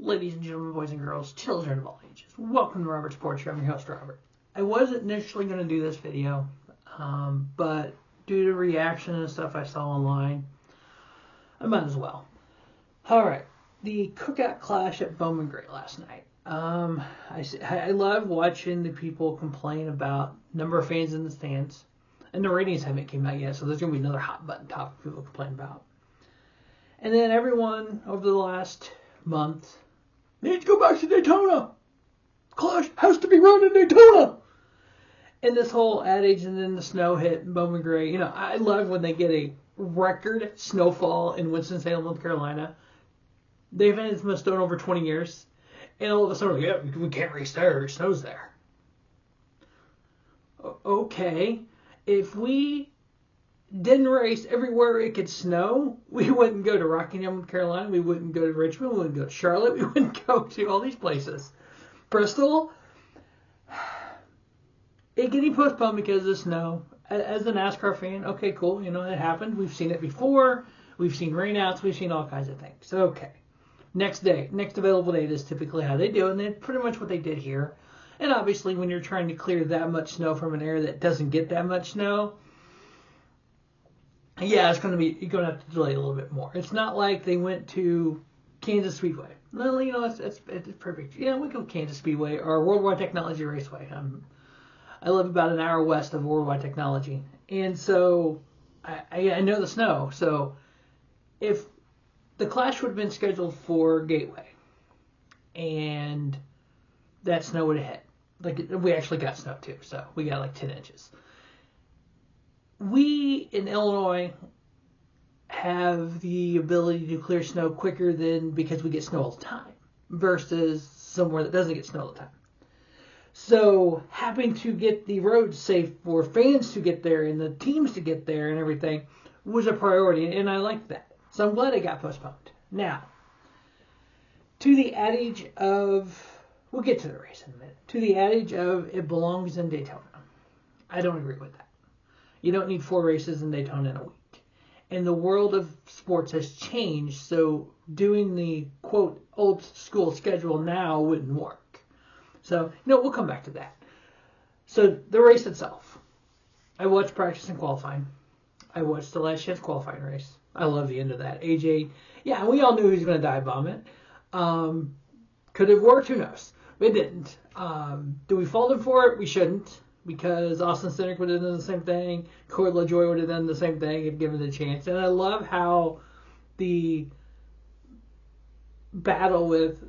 Ladies and gentlemen, boys and girls, children of all ages, welcome to Robert Sports. I'm your host, Robert. I wasn't initially going to do this video, but due to reaction and stuff I saw online, I might as well. Alright, the Cookout clash at Bowman Gray last night. I love watching the people complain about number of fans in the stands, and the ratings haven't came out yet, so there's going to be another hot button topic people complain about. And then everyone over the last month needs to go back to Daytona. Clash has to be run in Daytona. And this whole adage, and then the snow hit Bowman Gray. You know, I love when they get a record snowfall in Winston-Salem, North Carolina. They've had this much snow in over 20 years. And all of a sudden, yeah, we can't race there. Snow's there. Okay. If we didn't race everywhere it could snow, we wouldn't go to Rockingham, North Carolina. We wouldn't go to Richmond. We wouldn't go to Charlotte. We wouldn't go to all these places. Bristol, it getting postponed because of snow. As a NASCAR fan, okay, cool. You know, it happened. We've seen it before. We've seen rainouts. We've seen all kinds of things. Okay. Next day, next available date is typically how they do it, and that's pretty much what they did here. And obviously, when you're trying to clear that much snow from an area that doesn't get that much snow, yeah, you're going to have to delay a little bit more. It's not like they went to Kansas Speedway. No, you know, it's perfect. Yeah, we go Kansas Speedway or Worldwide Technology Raceway. I live about an hour west of Worldwide Technology, and so I know the snow. So if the clash would have been scheduled for Gateway, and that snow would have hit, like we actually got snow too, so we got like 10 inches. We in Illinois have the ability to clear snow quicker than because we get snow all the time versus somewhere that doesn't get snow all the time. So having to get the roads safe for fans to get there and the teams to get there and everything was a priority, and I liked that. So I'm glad it got postponed. Now, to the adage of, we'll get to the race in a minute, to the adage of it belongs in Daytona. I don't agree with that. You don't need 4 races in Daytona in a week. And the world of sports has changed, so doing the, quote, old school schedule now wouldn't work. So, we'll come back to that. So, the race itself. I watched practice and qualifying. I watched the last chance qualifying race. I love the end of that. AJ, yeah, we all knew he was going to dive bomb it. Could it have worked? Who knows? It didn't. Do we fault him for it? We shouldn't. Because Austin Cindric would have done the same thing. Corey LaJoie would have done the same thing if given the chance. And I love how the battle with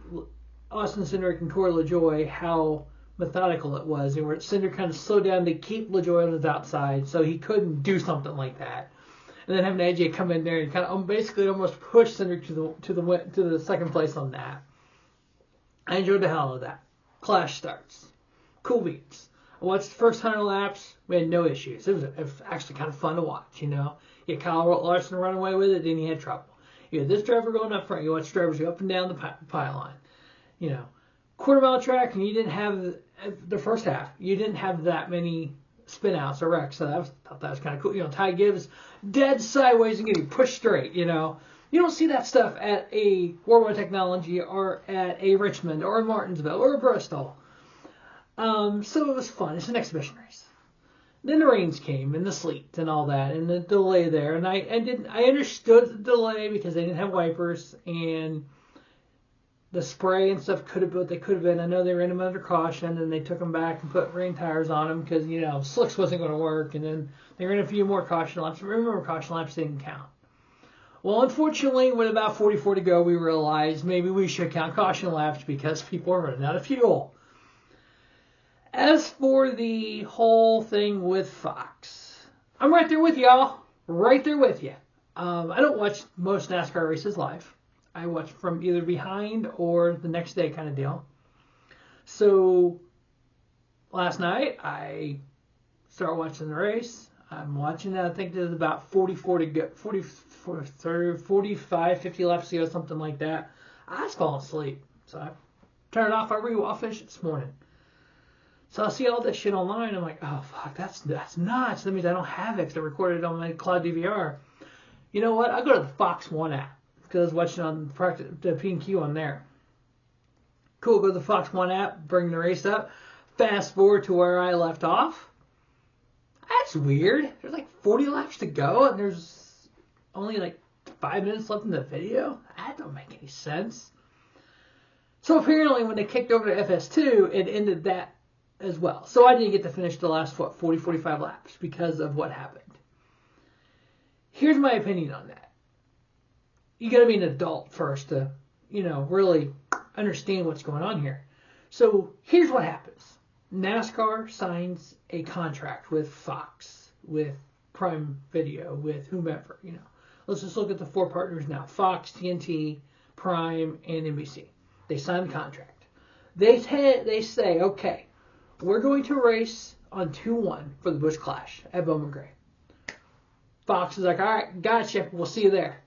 Austin Cindric and Corey LaJoie, how methodical it was. And where Cindric kind of slowed down to keep LaJoie on his outside so he couldn't do something like that. And then having AJ come in there and kind of basically almost push Cindric to the second place on that. I enjoyed the hell out of that. Clash starts. Cool beats. I watched the first 100 laps. We had no issues. It was actually kind of fun to watch, you know. You had Kyle Larson run away with it, then he had trouble. You had this driver going up front. You watch drivers go up and down the pylon. You know, quarter-mile track, and you didn't have the first half. You didn't have that many spin-outs or wrecks, so I thought that was kind of cool. You know, Ty Gibbs dead sideways and getting pushed straight, you know. You don't see that stuff at a Worldwide Technology or at a Richmond or a Martinsville or a Bristol. So it was fun. It's an exhibition race. Then the rains came and the sleet and all that and the delay there. And I understood the delay because they didn't have wipers and the spray and stuff could have been. I know they ran them under caution and they took them back and put rain tires on them because, you know, slicks wasn't going to work. And then they ran a few more caution laps. Remember, caution laps didn't count. Well, unfortunately, with about 44 to go, we realized maybe we should count caution laps because people are running out of fuel. As for the whole thing with Fox, I'm right there with y'all. Right there with you. I don't watch most NASCAR races live. I watch from either behind or the next day kind of deal. So last night I started watching the race. I'm watching it. I think there's about 44 to go, 45, 50 laps to go, something like that. I was falling asleep. So I turned it off. I'll finish it this morning. So I see all this shit online. I'm like, oh, fuck, that's nuts. That means I don't have it because I recorded it on my cloud DVR. You know what? I go to the Fox One app because I was watching on the P&Q on there. Cool, go to the Fox One app, bring the race up. Fast forward to where I left off. That's weird. There's like 40 laps to go, and there's only like 5 minutes left in the video. That don't make any sense. So apparently when they kicked over to FS2, it ended that as well. So I didn't get to finish the last, 40, 45 laps because of what happened. Here's my opinion on that. You got to be an adult first to, really understand what's going on here. So here's what happens. NASCAR signs a contract with Fox, with Prime Video, with whomever, Let's just look at the 4 partners now. Fox, TNT, Prime, and NBC. They sign the contract. They say, okay, we're going to race on 2-1 for the Busch Clash at Bowman Gray. Fox is like, all right, gotcha, we'll see you there.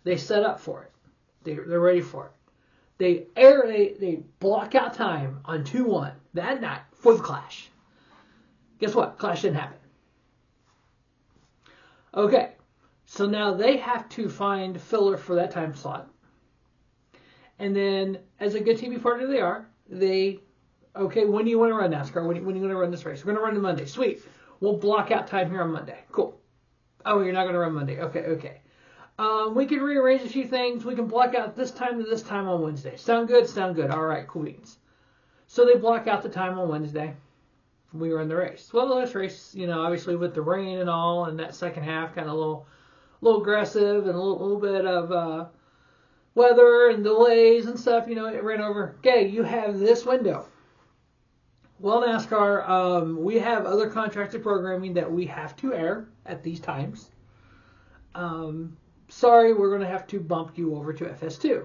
They set up for it. They're ready for it. They block out time on 2-1 that night for the Clash. Guess what? Clash didn't happen. Okay, so now they have to find filler for that time slot. And then, as a good TV partner they are, okay, when do you want to run NASCAR? When do you want to run this race? We're going to run it Monday. Sweet. We'll block out time here on Monday. Cool. Oh, you're not going to run Monday. Okay. We can rearrange a few things. We can block out this time to this time on Wednesday. Sound good? Sound good. All right, cool beans. So they block out the time on Wednesday. We run the race. Well, this race, obviously with the rain and all, and that second half kind of a little aggressive and a little bit of weather and delays and stuff, it ran over. Okay, you have this window. Well, NASCAR, we have other contracted programming that we have to air at these times. Sorry, we're going to have to bump you over to FS2.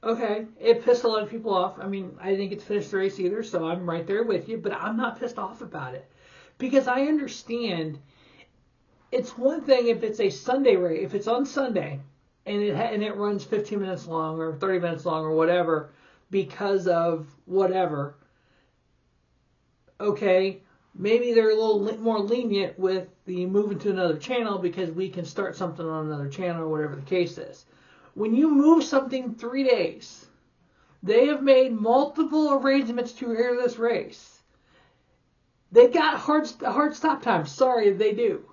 Okay, it pissed a lot of people off. I mean, I didn't get to finish the race either, so I'm right there with you, but I'm not pissed off about it. Because I understand it's one thing if it's a Sunday race, if it's on Sunday, and it runs 15 minutes long or 30 minutes long or whatever because of whatever. Okay, maybe they're a little more lenient with the moving to another channel because we can start something on another channel or whatever the case is. When you move something 3 days, they have made multiple arrangements to air this race. They've got hard stop times. Sorry, they do.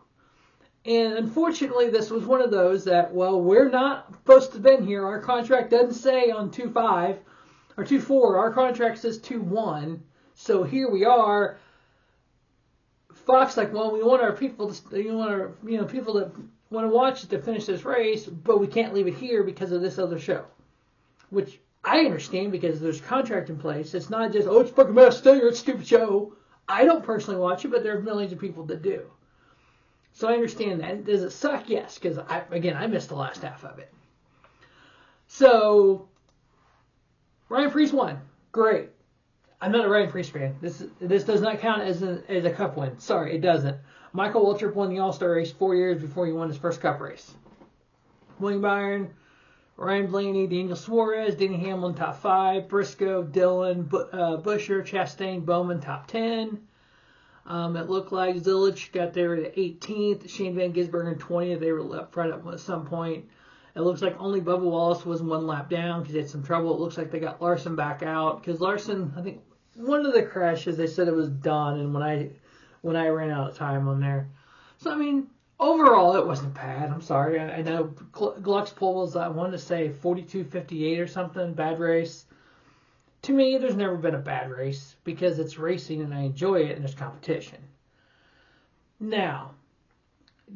And unfortunately, this was one of those that, well, we're not supposed to have been here. Our contract doesn't say on 2-5 or 2-4. Our contract says 2-1. So here we are. Fox like, well, we want our people people that want to watch it to finish this race, but we can't leave it here because of this other show. Which I understand because there's contract in place. It's not just, it's fucking mess, stay here, it's a stupid show. I don't personally watch it, but there are millions of people that do. So I understand that. Does it suck? Yes, because I missed the last half of it. So Ryan Preece won. Great. I'm not a Ryan Preece fan. This does not count as a cup win. Sorry, it doesn't. Michael Waltrip won the All-Star race 4 years before he won his first cup race. William Byron, Ryan Blaney, Daniel Suarez, Denny Hamlin, top 5. Briscoe, Dillon, Buescher, Chastain, Bowman, top 10. It looked like Zilich got there at 18th. Shane Van Gisbergen 20th. They were up front at some point. It looks like only Bubba Wallace was 1 lap down because he had some trouble. It looks like they got Larson back out because Larson, I think one of the crashes they said it was done, and when I ran out of time on there. So I mean, overall it wasn't bad. I'm sorry. I know Gluck's pole was, I wanted to say 42.58 or something. Bad race. To me, there's never been a bad race because it's racing and I enjoy it and there's competition. Now,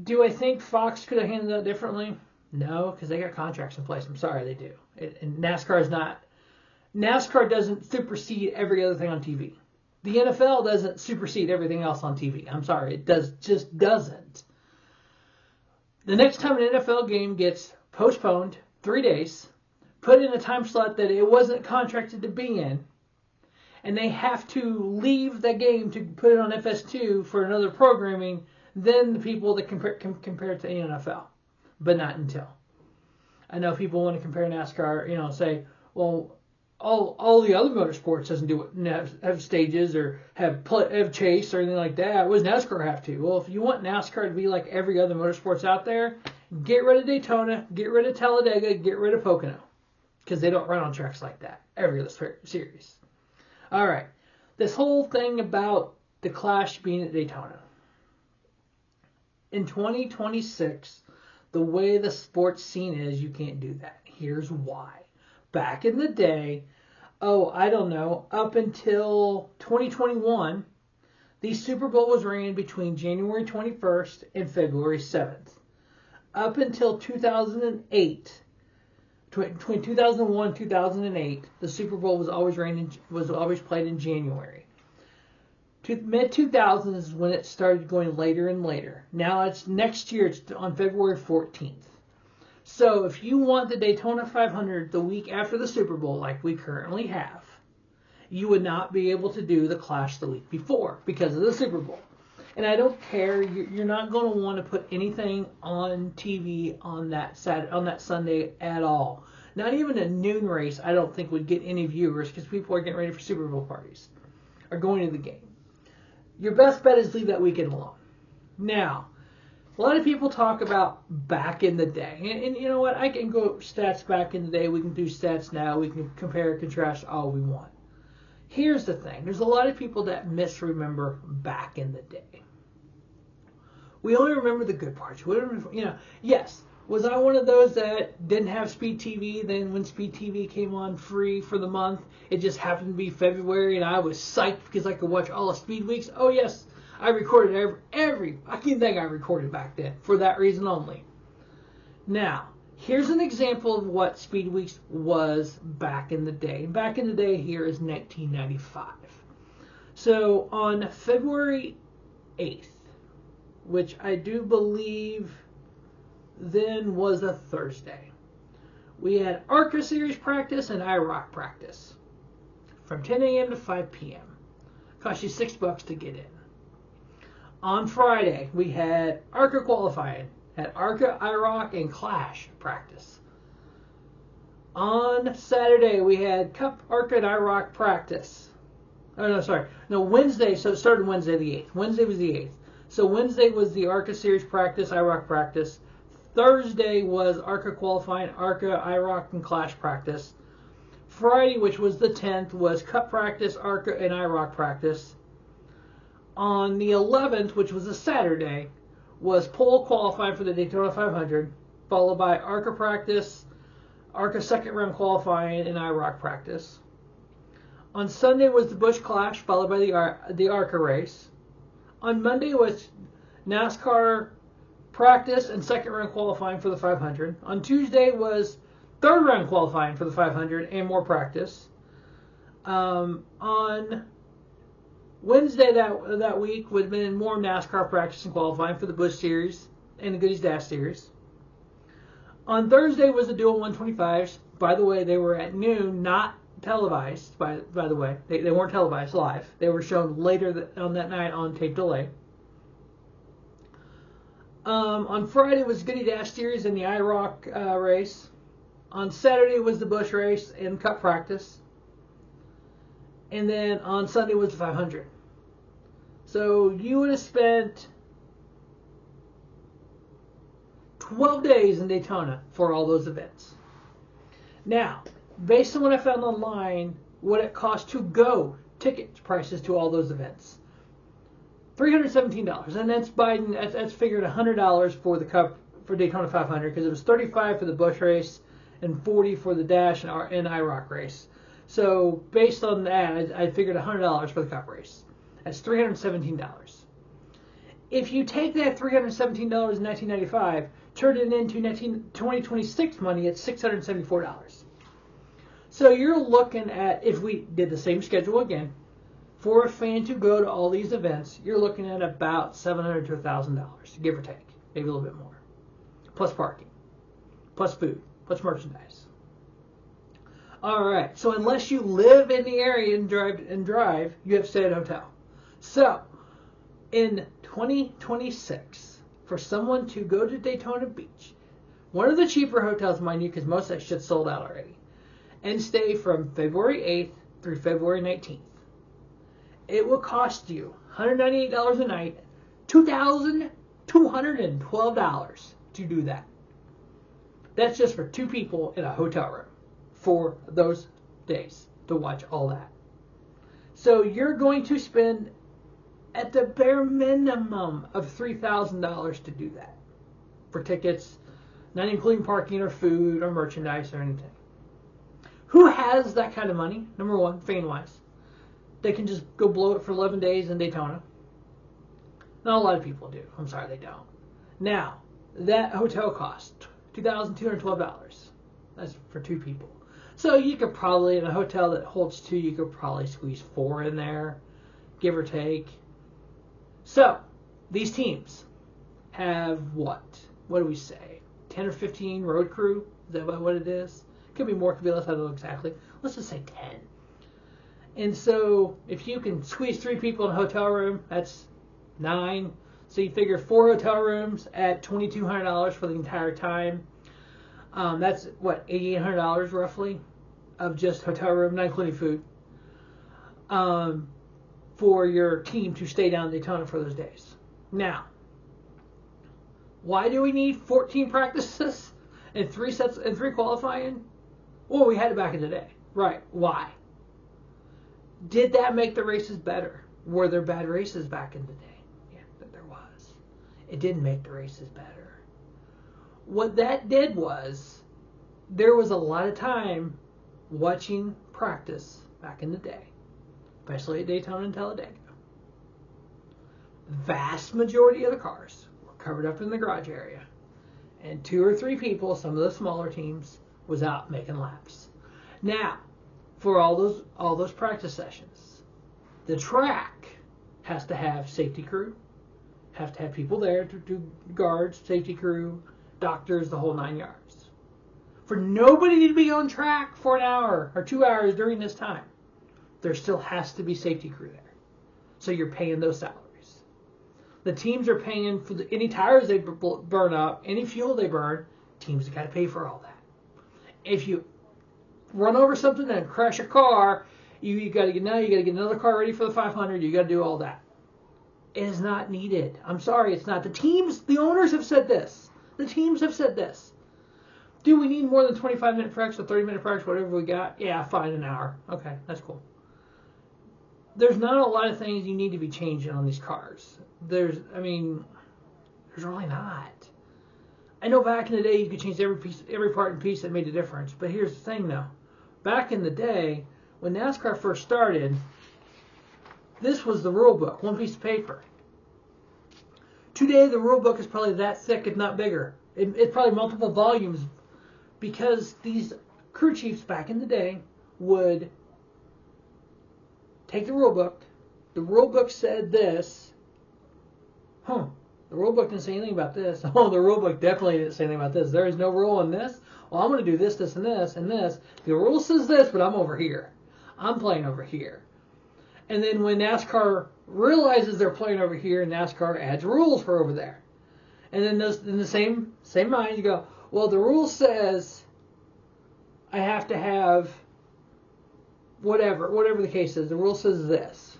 do I think Fox could have handled that differently? No, because they got contracts in place. I'm sorry, they do. And NASCAR doesn't supersede every other thing on TV. The NFL doesn't supersede everything else on TV. I'm sorry, it just doesn't. The next time an NFL game gets postponed 3 days, put in a time slot that it wasn't contracted to be in, and they have to leave the game to put it on FS2 for another programming, then the people that can compare it to the NFL. But not until. I know people want to compare NASCAR, say, well, all the other motorsports doesn't do it, have stages or have chase or anything like that. What does NASCAR have to? Well, if you want NASCAR to be like every other motorsports out there, get rid of Daytona, get rid of Talladega, get rid of Pocono. because they don't run on tracks like that every other series. All right, this whole thing about the Clash being at Daytona. In 2026, the way the sports scene is, you can't do that. Here's why. Back in the day, I don't know, up until 2021, the Super Bowl was ran between January 21st and February 7th. Up until 2008, between 2001 and 2008, the Super Bowl was always played in January. Mid 2000s is when it started going later and later. Now it's next year. It's on February 14th. So if you want the Daytona 500 the week after the Super Bowl, like we currently have, you would not be able to do the Clash the week before because of the Super Bowl. And I don't care. You're not going to want to put anything on TV on that Sunday at all. Not even a noon race, I don't think would get any viewers because people are getting ready for Super Bowl parties or going to the game. Your best bet is leave that weekend alone. Now, a lot of people talk about back in the day. And you know what? I can go stats back in the day. We can do stats now. We can compare and contrast all we want. Here's the thing. There's a lot of people that misremember back in the day. We only remember the good parts. We don't remember, yes. Was I one of those that didn't have Speed TV? Then when Speed TV came on free for the month, it just happened to be February, and I was psyched because I could watch all the Speed Weeks. Oh yes, I recorded every. I can't think I recorded back then for that reason only. Now, here's an example of what Speed Weeks was back in the day. Back in the day here is 1995. So on February 8th, which I do believe then was a Thursday, we had ARCA Series practice and IROC practice from 10 a.m. to 5 p.m. Cost you $6 to get in. On Friday, we had ARCA qualifying, had ARCA, IROC, and Clash practice. On Saturday, we had Cup, ARCA, and IROC practice. Wednesday, so it started Wednesday the 8th. Wednesday was the 8th. So Wednesday was the ARCA Series practice, IROC practice. Thursday was ARCA qualifying, ARCA, IROC, and Clash practice. Friday, which was the 10th, was Cup practice, ARCA, and IROC practice. On the 11th, which was a Saturday, was pole qualifying for the Daytona 500, followed by ARCA practice, ARCA second round qualifying, and IROC practice. On Sunday was the Busch Clash, followed by the ARCA race. On Monday was NASCAR practice and second round qualifying for the 500. On Tuesday was third round qualifying for the 500 and more practice. On Wednesday that week would have been more NASCAR practice and qualifying for the Busch Series and the Goodies Dash Series. On Thursday was the dual 125s. By the way, they were at noon, not televised. By the way, they weren't televised live. They were shown later on that night on tape delay. On Friday was Goodie Dash Series and the IROC race. On Saturday was the Busch race and Cup practice. And then on Sunday was the 500. So you would have spent 12 days in Daytona for all those events. Now, based on what I found online, what it cost to go, ticket prices to all those events. $317, and that's figured $100 for the Cup for Daytona 500 because it was $35 for the Busch race and $40 for the Dash and IROC race. So based on that, I figured $100 for the Cup race. That's $317. If you take that $317 in 1995, turn it into 2026 money, it's $674. So you're looking at, if we did the same schedule again, for a fan to go to all these events, you're looking at about $700 to $1,000, give or take, maybe a little bit more, plus parking, plus food, plus merchandise. All right, so unless you live in the area and drive, you have to stay at a hotel. So in 2026, for someone to go to Daytona Beach, one of the cheaper hotels, mind you, because most of that shit's sold out already, and stay from February 8th through February 19th, it will cost you $198 a night, $2,212 to do that. That's just for two people in a hotel room for those days to watch all that. So you're going to spend at the bare minimum of $3,000 to do that for tickets, not including parking or food or merchandise or anything. Who has that kind of money? Number one, fan-wise. They can just go blow it for 11 days in Daytona. Not a lot of people do. I'm sorry, they don't. Now, that hotel cost $2,212. That's for 2 people. So you could probably, in a hotel that holds 2, you could probably squeeze 4 in there, give or take. So, these teams have what? What do we say? 10 or 15 road crew? Is that what it is? Could be more, could be less, I don't know exactly. Let's just say 10. And so, if you can squeeze 3 people in a hotel room, that's 9. So you figure 4 hotel rooms at $2,200 for the entire time. That's what, $8,800 roughly of just hotel room, not including food, for your team to stay down in Daytona for those days. Now, why do we need 14 practices and 3 sets and 3 qualifying? Well, we had it back in the day. Right. Why? Did that make the races better? Were there bad races back in the day? Yeah, there was. It didn't make the races better. What that did was, there was a lot of time watching practice back in the day, especially at Daytona and Talladega. Vast majority of the cars were covered up in the garage area, and 2 or 3 people, some of the smaller teams, was out making laps. Now, for all those practice sessions, the track has to have safety crew, have to have people there to do guards, safety crew, doctors, the whole 9 yards. For nobody to be on track for an hour or 2 hours during this time, there still has to be safety crew there. So you're paying those salaries. The teams are paying for any tires they burn up, any fuel they burn. Teams have got to pay for all that. If you run over something and crash a car, you got to get another car ready for the 500. You got to do all that. It is not needed. I'm sorry, it's not. The owners have said this. The teams have said this. Do we need more than 25-minute fracs or 30-minute fracs, whatever we got? Yeah, fine, an hour. Okay, that's cool. There's not a lot of things you need to be changing on these cars. There's really not. I know back in the day you could change every part and piece that made a difference. But here's the thing, though. Back in the day, when NASCAR first started, this was the rule book, one piece of paper. Today, the rule book is probably that thick, if not bigger. It's probably multiple volumes, because these crew chiefs back in the day would take the rule book. The rule book said this. The rule book didn't say anything about this. Oh, the rule book definitely didn't say anything about this. There is no rule in this. Well, I'm going to do this, this, and this, and this. The rule says this, but I'm over here. I'm playing over here. And then when NASCAR realizes they're playing over here, NASCAR adds rules for over there. And then in the same mind, you go, well, the rule says I have to have whatever the case is. The rule says this.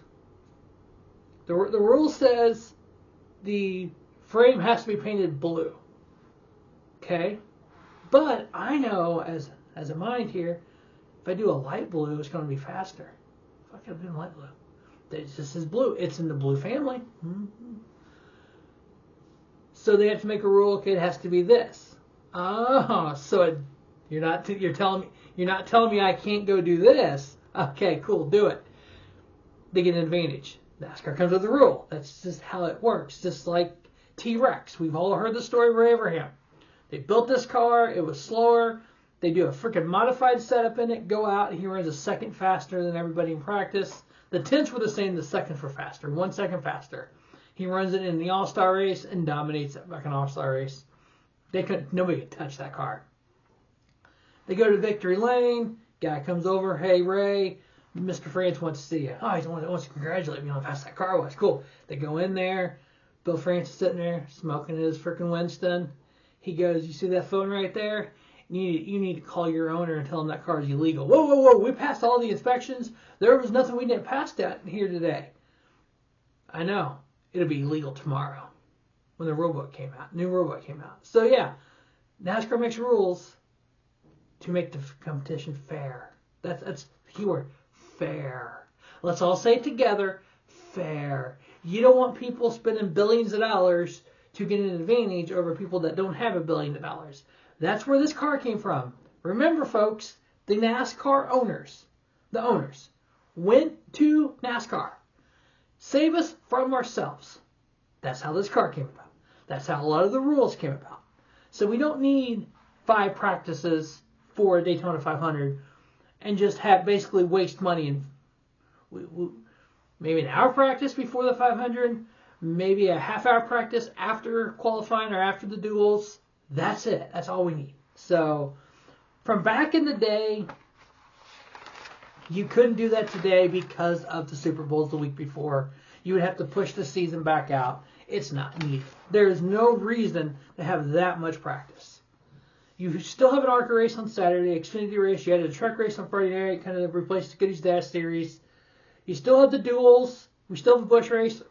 The rule says the frame has to be painted blue. Okay? But I know, as a mind here, if I do a light blue, it's going to be faster. If I could have been light blue. It just says blue. It's in the blue family. Mm-hmm. So they have to make a rule. Okay, it has to be this. So you're not telling me I can't go do this. Okay, cool, do it. They get an advantage. NASCAR comes with a rule. That's just how it works. Just like T-Rex. We've all heard the story of Ray Abraham. They built this car. It was slower. They do a freaking modified setup in it. Go out. He runs a second faster than everybody in practice. The tents were the same. The second for faster. 1 second faster. He runs it in the All-Star race and dominates it like an All-Star race. Nobody could touch that car. They go to victory lane. Guy comes over. Hey, Ray, Mr. France wants to see you. Oh, he wants to congratulate me on how fast that car was. Cool. They go in there. Bill France is sitting there smoking his freaking Winston. He goes, you see that phone right there? You need to call your owner and tell him that car is illegal. Whoa. We passed all the inspections. There was nothing we didn't pass that here today. I know. It'll be illegal tomorrow when the rule book came out. New rule book came out. So, yeah, NASCAR makes rules. to make the competition fair. That's the keyword, fair. Let's all say it together, fair. You don't want people spending billions of dollars to get an advantage over people that don't have $1 billion. That's where this car came from. Remember, folks, the NASCAR owners, the owners, went to NASCAR. Save us from ourselves. That's how this car came about. That's how a lot of the rules came about. So we don't need 5 practices for a Daytona 500 and just have basically waste money and maybe an hour practice before the 500, maybe a half-hour practice after qualifying or after the duels. That's it. That's all we need. So from back in the day, you couldn't do that today because of the Super Bowls the week before. You would have to push the season back out. It's not needed. There is no reason to have that much practice. You still have an ARCA race on Saturday, Xfinity race. You had a truck race on Friday night, kind of replaced the Goodies Dash series. You still have the duels. We still have a Busch race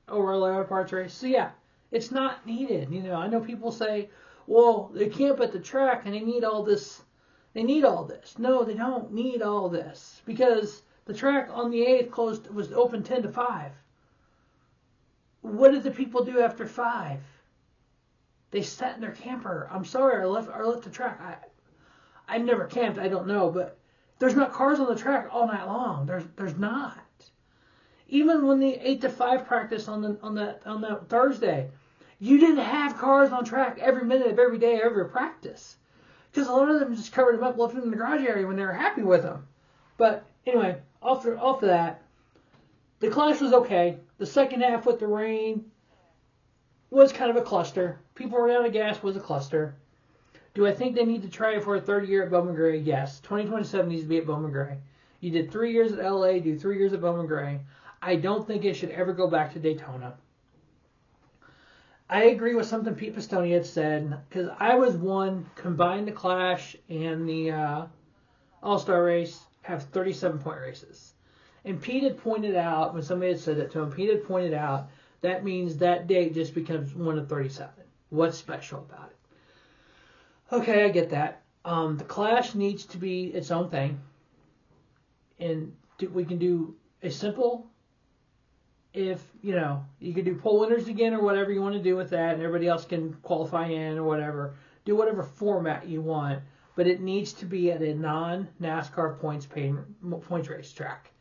over a Auto Parts race. So yeah, it's not needed. You know, I know people say, well, they camp at the track and they need all this. They need all this. No, they don't need all this because the track on the 8th was open 10 to 5. What did the people do after 5? They sat in their camper. I'm sorry, I left the track. I've never camped. I don't know, but there's not cars on the track all night long. There's not. Even when the 8 to 5 practice on that Thursday, you didn't have cars on track every minute of every day, every practice, because a lot of them just covered them up, left them in the garage area when they were happy with them. But anyway, off of that, the Clash was okay. The second half with the rain was kind of a cluster. People were out of gas, was a cluster. Do I think they need to try it for a third year at Bowman Gray? Yes. 2027 needs to be at Bowman Gray. You did 3 years at LA, do 3 years at Bowman Gray. I don't think it should ever go back to Daytona. I agree with something Pete Pistone had said, because I was one, combined the Clash and the All-Star race have 37-point races. And Pete had pointed out, when somebody had said that to him, Pete had pointed out that means that date just becomes 1 of 37. What's special about it? Okay, I get that. The Clash needs to be its own thing. And we can do a simple, if, you know, you can do pole winners again or whatever you want to do with that, and everybody else can qualify in or whatever. Do whatever format you want, but it needs to be at a non-NASCAR points race track.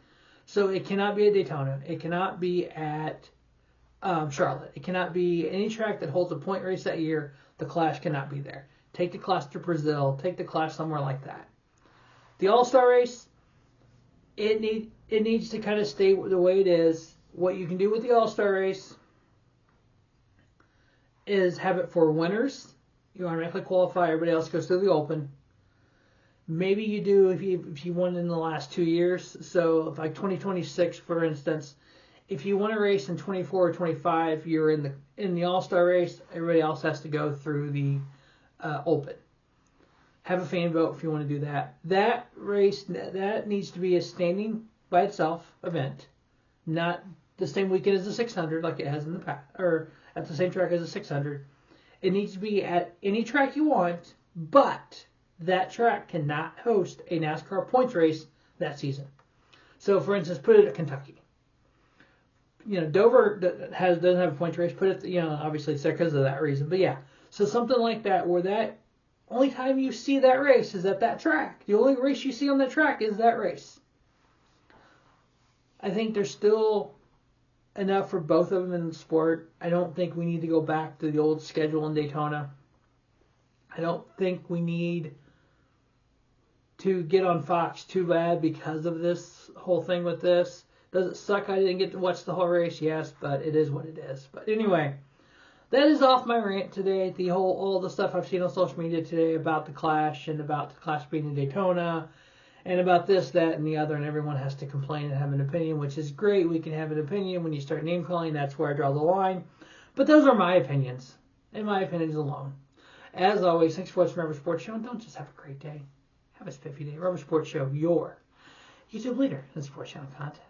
So it cannot be at Daytona. It cannot be at Charlotte. It cannot be any track that holds a point race that year. The Clash cannot be there. Take the Clash to Brazil. Take the Clash somewhere like that. The All-Star race, it needs to kind of stay the way it is. What you can do with the All-Star race is have it for winners. You automatically qualify. Everybody else goes through the Open. Maybe you do if you won in the last 2 years. So if like 2026, for instance, if you want to race in 24 or 25, you're in the All-Star race. Everybody else has to go through the Open. Have a fan vote if you want to do that. That race, that needs to be a standing by itself event, not the same weekend as the 600 like it has in the past, or at the same track as the 600. It needs to be at any track you want, but that track cannot host a NASCAR points race that season. So, for instance, put it at Kentucky. You know, Dover doesn't have a points race. Put it, you know, obviously it's there because of that reason. But yeah, so something like that where that only time you see that race is at that track. The only race you see on that track is that race. I think there's still enough for both of them in the sport. I don't think we need to go back to the old schedule in Daytona. I don't think we need to get on Fox too bad because of this whole thing with this. Does it suck I didn't get to watch the whole race? Yes, but it is what it is. But anyway, that is off my rant today. All the stuff I've seen on social media today about the Clash and about the Clash being in Daytona and about this, that, and the other, and everyone has to complain and have an opinion, which is great. We can have an opinion. When you start name calling, that's where I draw the line. But those are my opinions, and my opinions alone. As always, thanks for watching Rubber Sports Show, and don't just have a great day. Have a spiffy day. Rubber Sports Show, your YouTube leader in sports channel content.